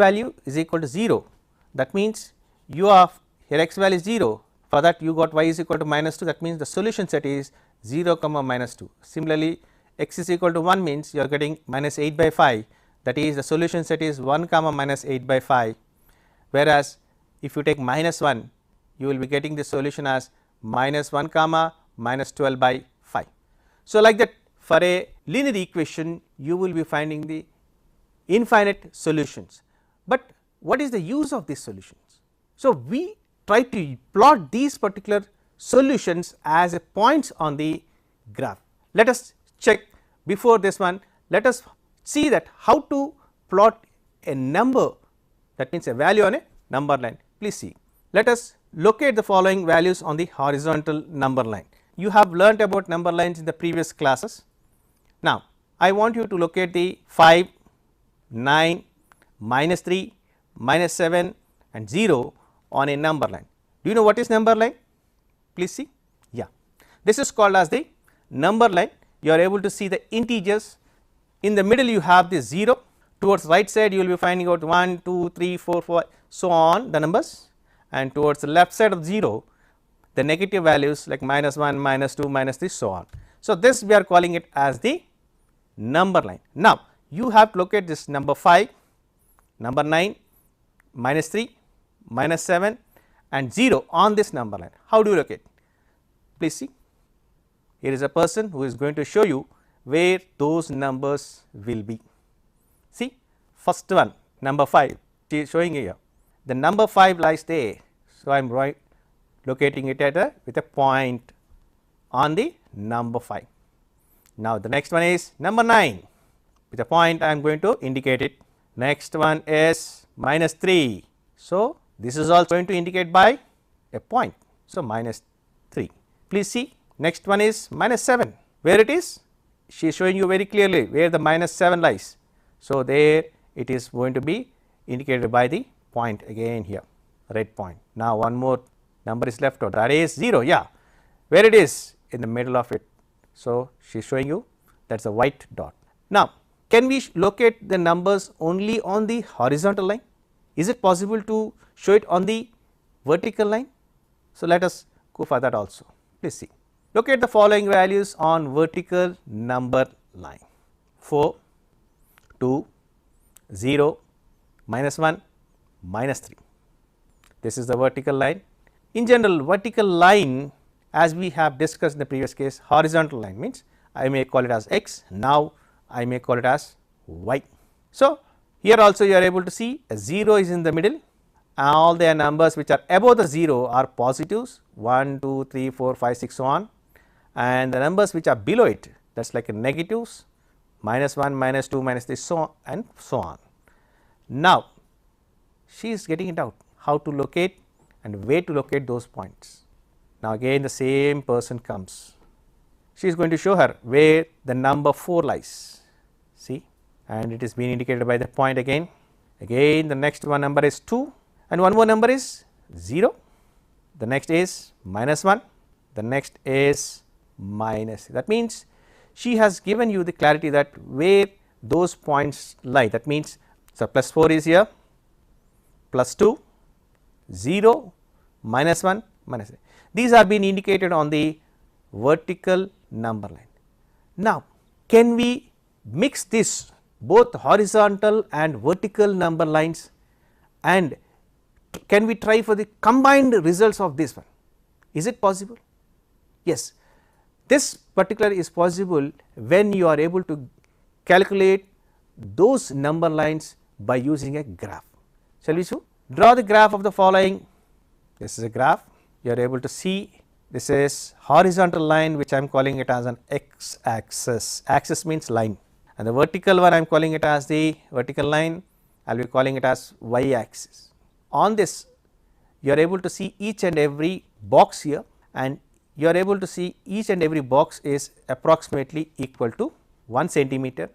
value is equal to 0, that means you have here x value is 0, for that you got y is equal to minus 2, that means the solution set is 0 comma minus 2. Similarly, x is equal to 1 means you are getting minus 8 by 5, that is the solution set is 1 comma minus 8 by 5, whereas if you take minus 1 you will be getting the solution as minus 1 comma minus 12 by 5. So, like that for a linear equation you will be finding the infinite solutions, but what is the use of these solutions? So, we try to plot these particular solutions as a points on the graph. Let us check before this one, let us see that how to plot a number, that means a value on a number line. Please see, let us locate the following values on the horizontal number line. You have learnt about number lines in the previous classes. Now, I want you to locate the 5, 9, minus 3, minus 7 and 0 on a number line. Do you know what is number line? Please see, yeah, this is called as the number line. You are able to see the integers, in the middle you have the 0, towards right side you will be finding out 1, 2, 3, 4, 5 so on the numbers, and towards the left side of 0 the negative values like minus 1, minus 2, minus 3 so on. So, this we are calling it as the number line. Now, you have to locate this number 5, number 9, minus 3, minus 7 and 0 on this number line. How do you locate? Please see, here is a person who is going to show you where those numbers will be. See, first one number 5, she is showing here the number 5 lies there. So, I am locating it at with a point on the number 5. Now, the next one is number 9, with a point I am going to indicate it. Next one is minus 3. So, this is also going to indicate by a point. So, minus 3. Please see, next one is minus 7, where it is? She is showing you very clearly where the minus 7 lies. So, there it is going to be indicated by the point again here, red point. Now, one more number is left out, that is 0, yeah, where it is? In the middle of it. So, she is showing you that is a white dot. Now, can we locate the numbers only on the horizontal line? Is it possible to show it on the vertical line? So, let us go for that also. Please see, locate the following values on vertical number line: 4, 2, 0, minus 1, minus 3. This is the vertical line. In general, vertical line, as we have discussed in the previous case, horizontal line means I may call it as x, now I may call it as y. So, here also you are able to see a 0 is in the middle, all their numbers which are above the 0 are positives 1, 2, 3, 4, 5, 6 so on, and the numbers which are below it, that is like a negatives minus 1, minus 2, minus 3 so on and so on. Now, she is getting it out how to locate and where to locate those points. Now, again the same person comes, she is going to show her where the number 4 lies, see, and it is being indicated by the point again. Again the next one number is 2 and one more number is 0, the next is minus 1, the next is minus. That means, she has given you the clarity that where those points lie, that means, so plus 4 is here, plus 2, 0, minus 1, minus 3. These are being indicated on the vertical number line. Now, can we mix this both horizontal and vertical number lines, and can we try for the combined results of this one? Is it possible? Yes, this particular is possible when you are able to calculate those number lines by using a graph. Shall we show? Draw the graph of the following. This is a graph, you are able to see this is horizontal line which I am calling it as an x axis, axis means line, and the vertical one I am calling it as the vertical line, I will be calling it as y axis. On this you are able to see each and every box here, and you are able to see each and every box is approximately equal to 1 centimeter,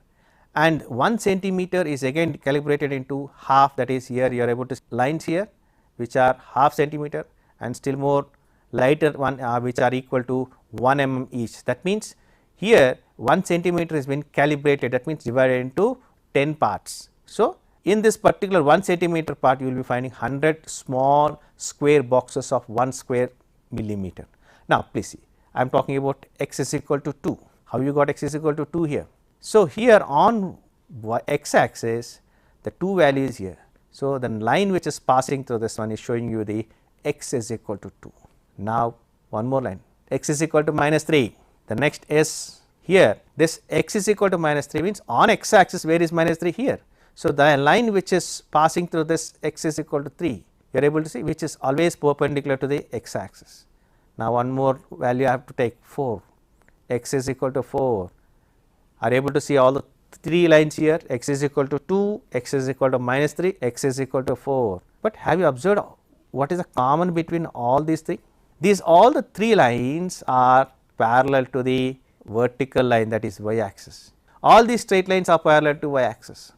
and 1 centimeter is again calibrated into half, that is here you are able to see lines here which are half centimeter and still more lighter one which are equal to 1 mm each. That means, here 1 centimeter has been calibrated, that means divided into 10 parts. So, in this particular 1 centimeter part you will be finding 100 small square boxes of 1 square millimeter. Now, please see, I am talking about x is equal to 2. How you got x is equal to 2 here? So, here on x axis the 2 value is here. So, the line which is passing through this one is showing you the x is equal to 2. Now, one more line, x is equal to minus 3. The next is here, this x is equal to minus 3 means on x axis where is minus 3 here. So, the line which is passing through this x is equal to 3, you are able to see, which is always perpendicular to the x axis. Now, one more value I have to take 4, x is equal to 4, are able to see all the 3 lines here, x is equal to 2, x is equal to minus 3, x is equal to 4. But have you observed what is the common between all these 3? These all the 3 lines are parallel to the vertical line, that is y axis. All these straight lines are parallel to y axis.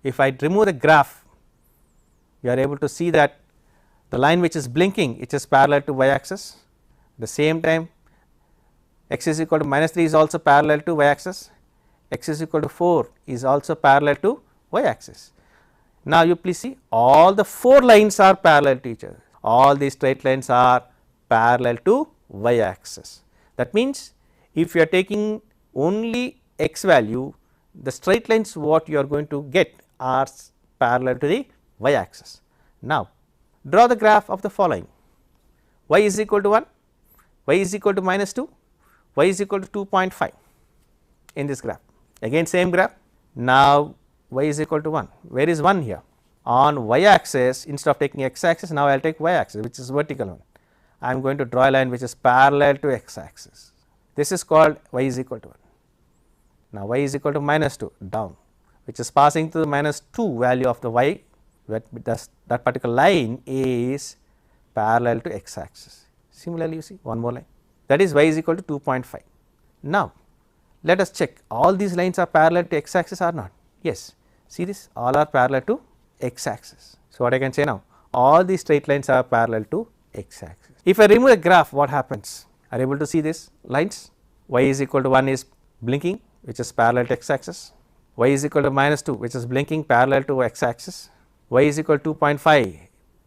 If I remove the graph, you are able to see that the line which is blinking, it is parallel to y axis. The same time x is equal to minus 3 is also parallel to y axis, x is equal to 4 is also parallel to y axis. Now, you please see all the 4 lines are parallel to each other, all these straight lines are parallel to y axis. That means, if you are taking only x value, the straight lines what you are going to get are parallel to the y axis. Now, draw the graph of the following: y is equal to 1, y is equal to minus 2, y is equal to 2.5 in this graph. Again same graph. Now, y is equal to 1. Where is 1 here? On y axis, instead of taking x axis, now I will take y axis, which is vertical one. I am going to draw a line which is parallel to x axis. This is called y is equal to 1. Now, y is equal to minus 2 down, which is passing through the minus 2 value of the y, that particular line is parallel to x axis. Similarly, you see one more line, that is y is equal to 2.5. Now, let us check all these lines are parallel to x axis or not. Yes, see this, all are parallel to x axis. So, what I can say now, all these straight lines are parallel to x axis. If I remove the graph, what happens? Are you able to see this lines? Y is equal to 1 is blinking, which is parallel to x axis, y is equal to minus 2, which is blinking parallel to x axis, y is equal to 2.5,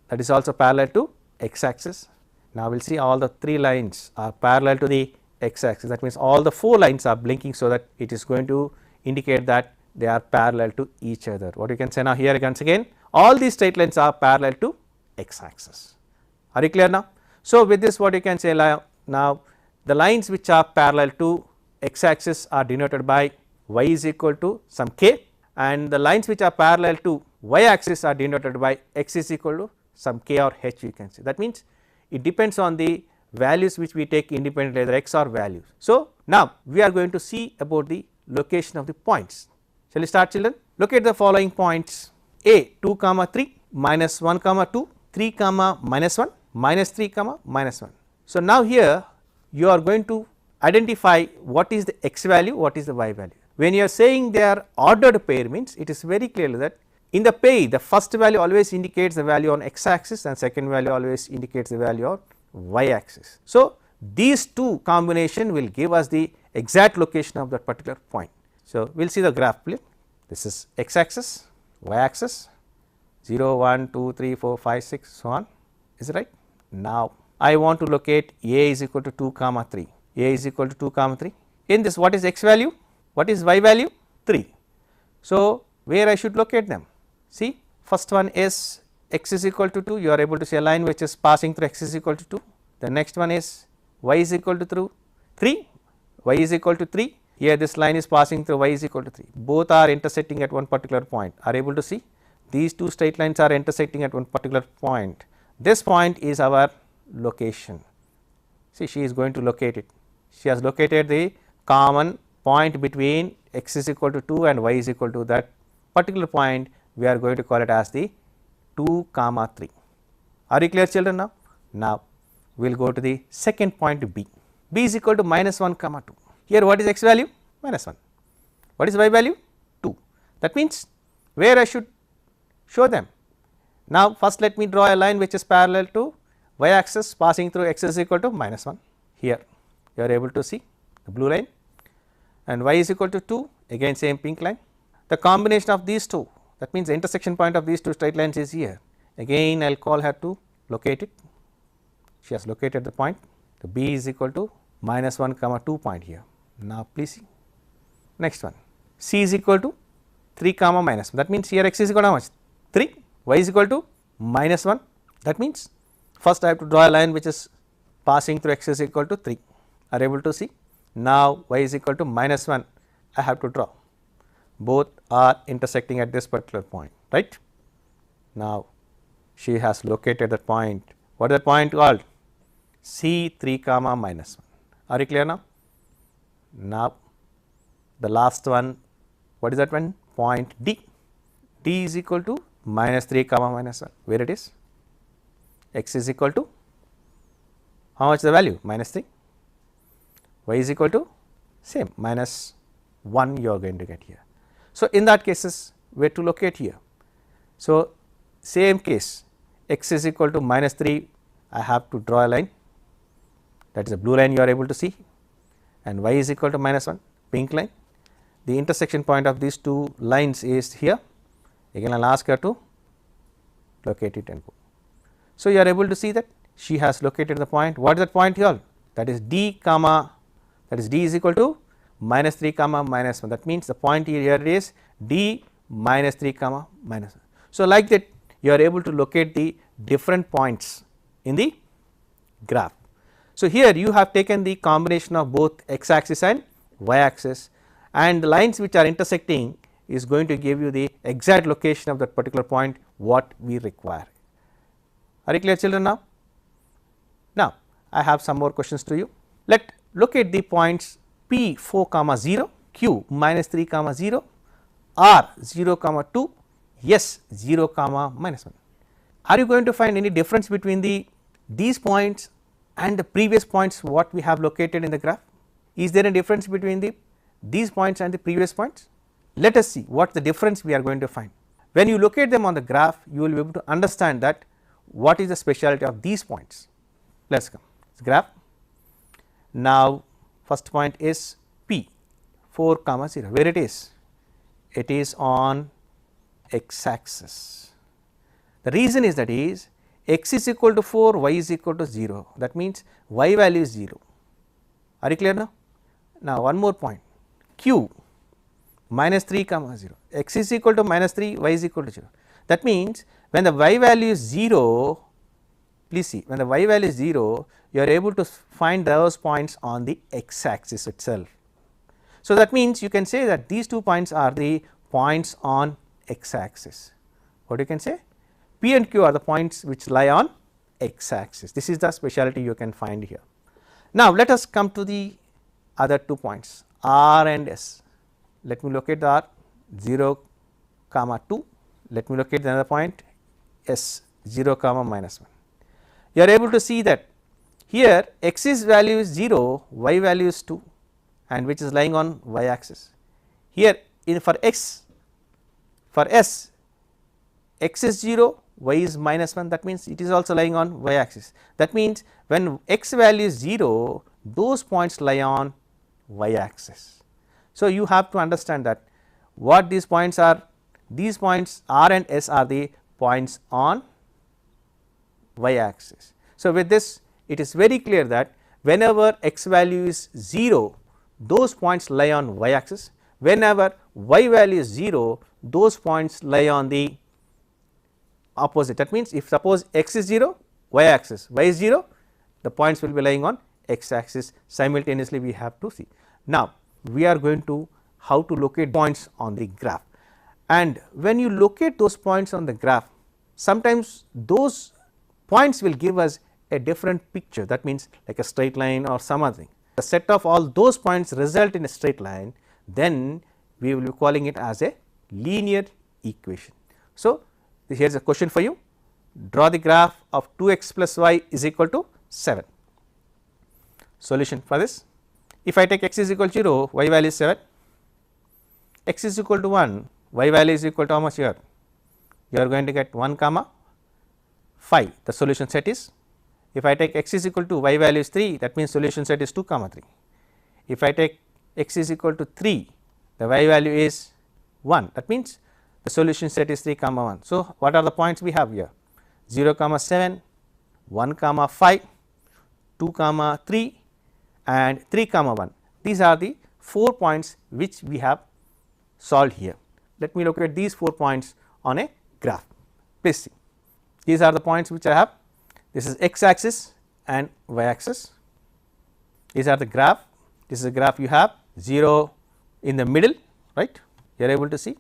that is also parallel to x axis. Now, we will see all the 3 lines are parallel to the x axis, that means all the 4 lines are blinking, so that it is going to indicate that they are parallel to each other. What you can say now here once again, all these straight lines are parallel to x axis. Are you clear now? So, with this what you can say now, the lines which are parallel to x axis are denoted by y is equal to some k, and the lines which are parallel to y axis are denoted by x is equal to some k or h, you can say. That means, it depends on the values which we take independently, either x or values. So, now we are going to see about the location of the points. Shall we start, children? Locate the following points: a 2 comma 3, minus 1 comma 2, 3 comma minus 1, minus 3 comma minus 1. So, now here you are going to identify what is the x value, what is the y value. When you are saying they are ordered pair, means it is very clear that in the pair the first value always indicates the value on x axis and second value always indicates the value on y axis. So, these two combination will give us the exact location of that particular point. So, we will see the graph please. This is x axis, y axis 0, 1, 2, 3, 4, 5, 6, so on, is it right? Now, I want to locate a is equal to 2 comma 3, a is equal to 2 comma 3. In this, what is x value, what is y value? 3. So, where I should locate them? See, first one is x is equal to 2, you are able to see a line which is passing through x is equal to 2. The next one is y is equal to 3, y is equal to 3, here this line is passing through y is equal to 3, both are intersecting at one particular point. Are able to see these two straight lines are intersecting at one particular point. This point is our location. See, she is going to locate it. She has located the common point between x is equal to 2 and y is equal to that particular point. We are going to call it as the 2 comma 3. Are you clear, children now? Now, we will go to the second point b. b is equal to minus 1 comma 2. Here what is x value? Minus 1. What is y value? 2. That means, where I should show them? Now, first let me draw a line which is parallel to y axis passing through x is equal to minus 1. Here you are able to see the blue line, and y is equal to 2, again same pink line. The combination of these two, that means the intersection point of these two straight lines is here. Again I will call her to locate it. She has located the point. The B is equal to minus 1 comma 2 point here. Now please see next one, C is equal to 3 comma minus 1, that means here x is equal to how much, 3, y is equal to minus 1, that means first I have to draw a line which is passing through x is equal to 3, are able to see. Now y is equal to minus 1, I have to draw, both are intersecting at this particular point, right. Now she has located that point. What is that point called? C 3 comma minus 1. Are you clear now? Now the last one, what is that one? Point D. D is equal to minus 3 comma minus 1. Where it is? X is equal to how much the value? Minus 3. Y is equal to same minus 1 you are going to get here. So in that cases where to locate here? So same case, x is equal to minus 3, I have to draw a line, that is a blue line you are able to see, and y is equal to minus 1, pink line. The intersection point of these two lines is here. Again I will ask her to locate it and go. So you are able to see that she has located the point. What is that point here? That is D comma, that is D is equal to minus 3 comma minus 1, that means the point here is D minus 3 comma minus 1. So like that you are able to locate the different points in the graph. So here you have taken the combination of both x axis and y axis, and the lines which are intersecting is going to give you the exact location of that particular point what we require. Are you clear children now? Now I have some more questions to you. Let locate the points P 4 comma 0, Q minus 3 comma 0, R 0 comma 2, S 0 comma minus 1. Are you going to find any difference between these points and the previous points what we have located in the graph? Is there a difference between these points and the previous points? Let us see what the difference we are going to find. When you locate them on the graph, you will be able to understand that what is the speciality of these points. Let us come graph. Now first point is P 4 comma 0, where it is? It is on x axis. The reason is that is x is equal to 4, y is equal to 0, that means y value is 0. Are you clear now? Now one more point, Q minus 3 comma 0, x is equal to minus 3, y is equal to 0, that means when the y value is 0, please see, when the y value is 0, you are able to find those points on the x axis itself. So that means you can say that these 2 points are the points on x axis. What you can say? P and Q are the points which lie on x axis. This is the speciality you can find here. Now let us come to the other 2 points R and S. Let me locate the R 0 comma 2, let me locate the another point S 0 comma minus 1. You are able to see that here x's value is 0, y value is 2, and which is lying on y axis. Here for S, x is 0, y is minus 1, that means it is also lying on y axis. That means when x value is 0, those points lie on y axis. So you have to understand that what these points are, these points R and S are the points on y axis. So with this it is very clear that whenever x value is 0, those points lie on y axis, whenever y value is 0, those points lie on the opposite. That means if suppose x is 0, y axis, y is 0, the points will be lying on x axis, simultaneously we have to see. Now we are going to how to locate points on the graph, and when you locate those points on the graph, sometimes those points will give us a different picture, that means like a straight line or some other thing. The set of all those points result in a straight line, then we will be calling it as a linear equation. So here is a question for you, draw the graph of 2x plus y is equal to 7. Solution for this, if I take x is equal to 0, y value is 7, x is equal to 1, y value is equal to how much here? You are going to get 1 comma 5, the solution set is. If I take x is equal to y value is 3, that means solution set is 2 comma 3. If I take x is equal to 3, the y value is 1, that means the solution set is 3 comma 1. So, what are the points we have here? 0 comma 7, 1 comma 5, 2 comma 3 and 3 comma 1. These are the 4 points which we have solved here. Let me look at these 4 points on a graph. Please see, these are the points which I have. This is x axis and y axis. These are the graph. This is a graph you have 0 in the middle, right, you are able to see,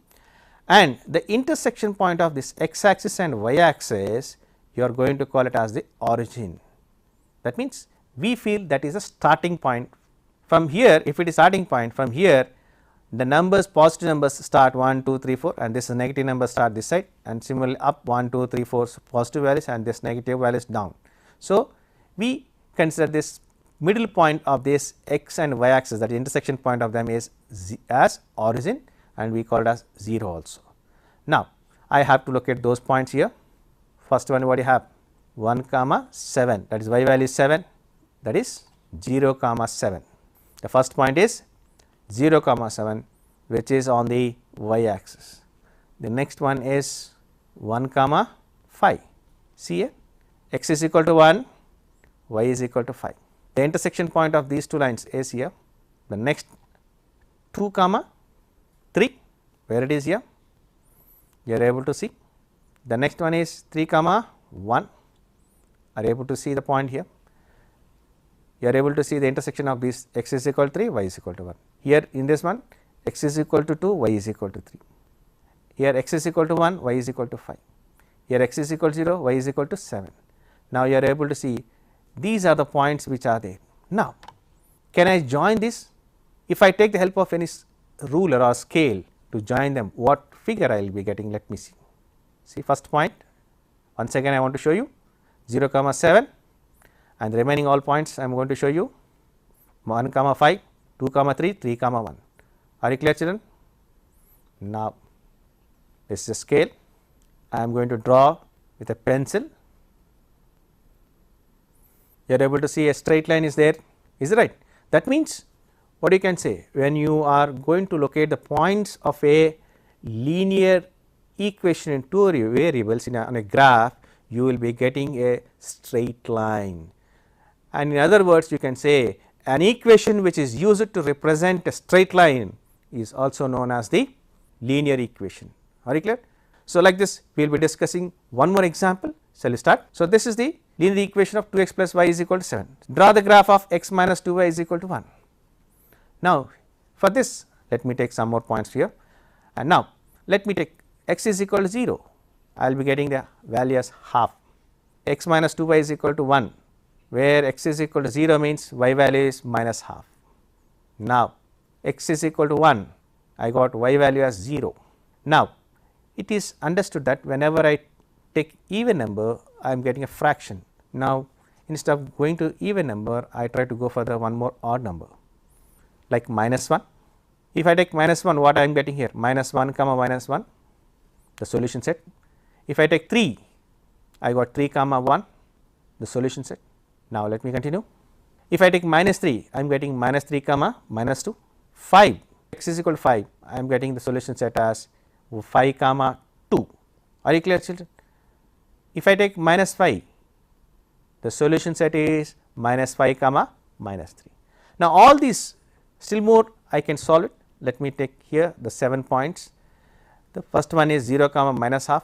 and the intersection point of this x axis and y axis you are going to call it as the origin. That means, we feel that is a starting point. From here, if it is starting point, from here the numbers, positive numbers start 1, 2, 3, 4 and this negative number start this side, and similarly up 1, 2, 3, 4 positive values and this negative values down. So, we consider this middle point of this x and y axis, that intersection point of them is as origin, and we call it as 0 also. Now, I have to look at those points here. First one, what you have? 1 comma 7, that is y value is 7, that is 0 comma 7. The first point is 0 comma 7, which is on the y axis. The next one is 1 comma 5. See here, x is equal to 1, y is equal to 5. The intersection point of these two lines is here. The next 2 comma 3, where it is here, you are able to see. The next one is 3 comma 1, are able to see the point here. You are able to see the intersection of these, x is equal to 3, y is equal to 1. Here in this one, x is equal to 2, y is equal to 3. Here x is equal to 1, y is equal to 5. Here x is equal to 0, y is equal to 7. Now, you are able to see these are the points which are there. Now, can I join this? If I take the help of any ruler or scale to join them, what figure I will be getting? Let me see. See, first point, once again I want to show you 0 comma 7 and the remaining all points I am going to show you 1 comma 5, 2 comma 3, 3 comma 1. Are you clear, children? Now, this is a scale. I am going to draw with a pencil. You are able to see a straight line is there, is it right? That means, what you can say, when you are going to locate the points of a linear equation in two variables on a graph, you will be getting a straight line. And in other words, you can say an equation which is used to represent a straight line is also known as the linear equation. Are you clear? So, like this we will be discussing one more example. Shall we start? So, this is the linear equation of 2x plus y is equal to 7. Draw the graph of x minus 2y is equal to 1. Now, for this let me take some more points here, and now let me take x is equal to 0. I will be getting the value as half. X minus 2y is equal to 1, where x is equal to 0 means y value is minus half. Now, x is equal to 1, I got y value as 0. Now, it is understood that whenever I take even number, I am getting a fraction. Now, instead of going to even number, I try to go for the one more odd number like minus 1. If I take minus 1, what I am getting here? Minus 1 comma minus 1, the solution set. If I take 3, I got 3 comma 1, the solution set. Now, let me continue. If I take minus 3, I am getting minus 3 comma minus 2. 5, x is equal to 5, I am getting the solution set as 5 comma 2. Are you clear, children? If I take minus 5, the solution set is minus 5 comma minus 3. Now, all these still more I can solve it. Let me take here the 7 points. The first one is 0 comma minus half,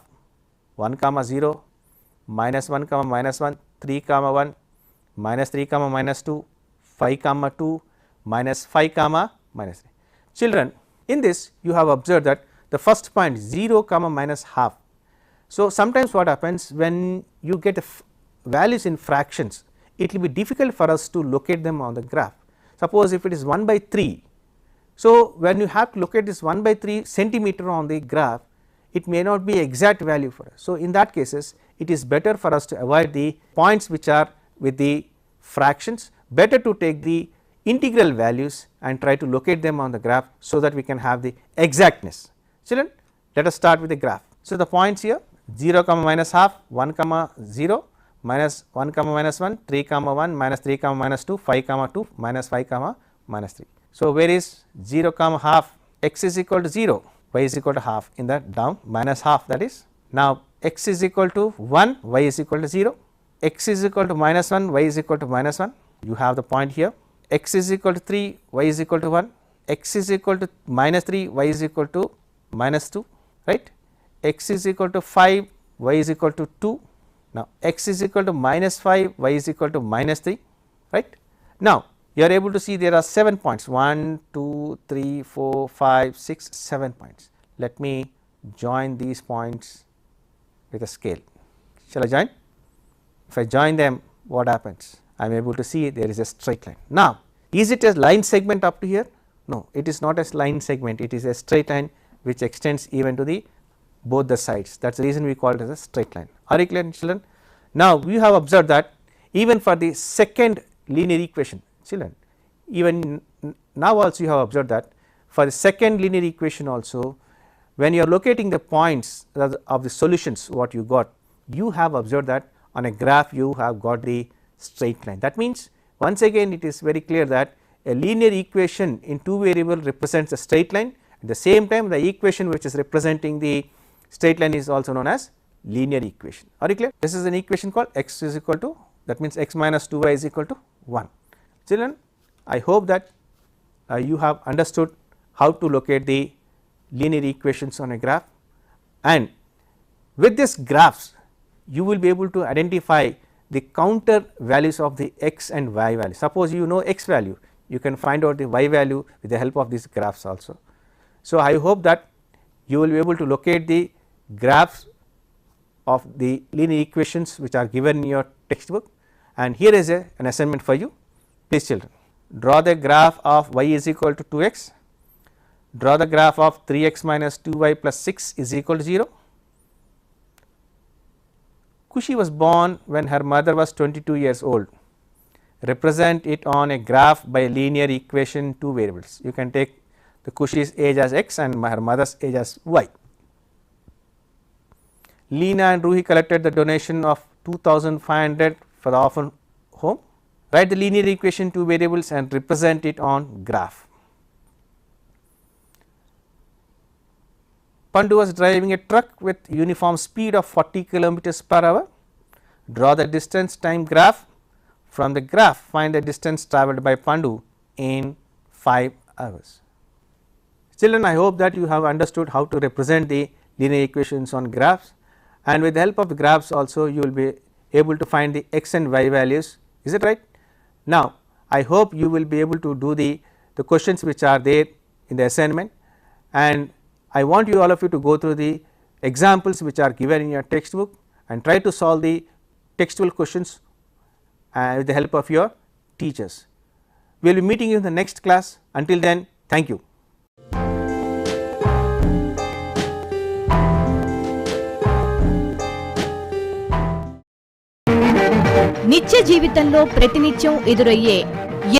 1 comma 0, minus 1 comma minus 1, 3 comma 1, minus 3 comma minus 2, 5 comma 2, minus 5 comma minus 3. Children, in this you have observed that the first point 0 comma minus half. So, sometimes what happens when you get values in fractions, it will be difficult for us to locate them on the graph. Suppose if it is 1 by 3. So, when you have to locate this 1 by 3 centimeter on the graph, it may not be exact value for us. So, in that cases it is better for us to avoid the points which are with the fractions, better to take the integral values and try to locate them on the graph, so that we can have the exactness. Children, let us start with the graph. So, the points here 0 comma minus half, 1 comma 0, minus 1 comma minus 1, 3 comma 1, minus 3 comma minus 2, 5 comma 2, minus 5 comma minus 3. So, where is 0 comma half? X is equal to 0. y is equal to half in the down minus half, that is. Now, x is equal to 1, y is equal to 0, x is equal to minus 1, y is equal to minus 1, you have the point here, x is equal to 3, y is equal to 1, x is equal to minus 3, y is equal to minus 2, right, x is equal to 5, y is equal to 2, now x is equal to minus 5, y is equal to minus 3, right. Now, you are able to see there are 7 points, 1, 2, 3, 4, 5, 6, 7 points. Let me join these points with a scale. Shall I join? If I join them, what happens? I am able to see there is a straight line. Now, is it a line segment up to here? No, it is not a line segment, it is a straight line which extends even to the both the sides. That is the reason we call it as a straight line. Are you clear, children? Now, we have observed that even for the second linear equation, children, even now also you have observed that for the second linear equation also, when you are locating the points of the solutions what you got, you have observed that on a graph you have got the straight line. That means, once again it is very clear that a linear equation in two variable represents a straight line, at the same time the equation which is representing the straight line is also known as linear equation. Are you clear? This is an equation called x is equal to, that means x minus 2y is equal to 1. Children, I hope that you have understood how to locate the linear equations on a graph, and with this graphs you will be able to identify the counter values of the x and y value. Suppose you know x value, you can find out the y value with the help of these graphs also. So, I hope that you will be able to locate the graphs of the linear equations which are given in your textbook, and here is an assignment for you. Please children, draw the graph of y is equal to 2x, draw the graph of 3x minus 2y plus 6 is equal to 0. Kushi was born when her mother was 22 years old. Represent it on a graph by linear equation two variables. You can take the Kushi's age as x and her mother's age as y. Leena and Ruhi collected the donation of 2,500 for the orphan home. Write the linear equation two variables and represent it on graph. Pandu was driving a truck with uniform speed of 40 kilometers per hour. Draw the distance time graph. From the graph, find the distance travelled by Pandu in 5 hours. Children, I hope that you have understood how to represent the linear equations on graphs, and with the help of the graphs also you will be able to find the x and y values. Is it right? Now, I hope you will be able to do the questions which are there in the assignment, and I want you all of you to go through the examples which are given in your textbook and try to solve the textual questions with the help of your teachers. We will be meeting you in the next class. Until then, thank you. నిత్య జీవితంలో ప్రతినిత్యం ఎదురయ్యే